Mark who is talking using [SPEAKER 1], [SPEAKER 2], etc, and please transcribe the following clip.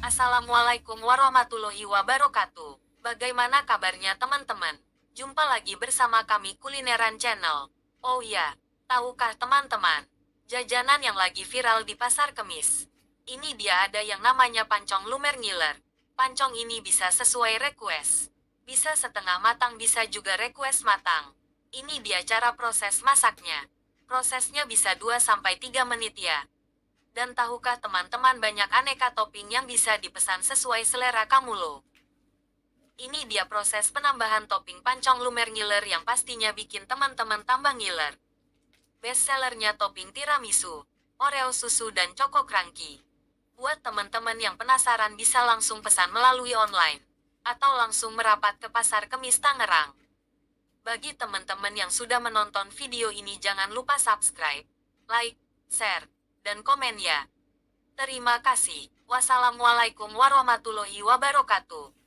[SPEAKER 1] Assalamualaikum warahmatullahi wabarakatuh. Bagaimana kabarnya teman-teman? Jumpa lagi bersama kami Kulineran Channel. Oh ya, tahukah teman-teman? Jajanan yang lagi viral di pasar Kemis. Ini dia ada yang namanya pancong lumer ngiler. Pancong ini bisa sesuai request. Bisa setengah matang bisa juga request matang. Ini dia cara proses masaknya. Prosesnya bisa 2-3 menit ya. Dan tahukah teman-teman banyak aneka topping yang bisa dipesan sesuai selera kamu loh. Ini dia proses penambahan topping pancong lumer ngiler yang pastinya bikin teman-teman tambah ngiler. Best sellernya topping tiramisu, Oreo susu dan Choco Crunchy. Buat teman-teman yang penasaran bisa langsung pesan melalui online. Atau langsung merapat ke pasar Kemis Tangerang. Bagi teman-teman yang sudah menonton video ini jangan lupa subscribe, like, share, dan komen ya. Terima kasih. Wassalamualaikum warahmatullahi wabarakatuh.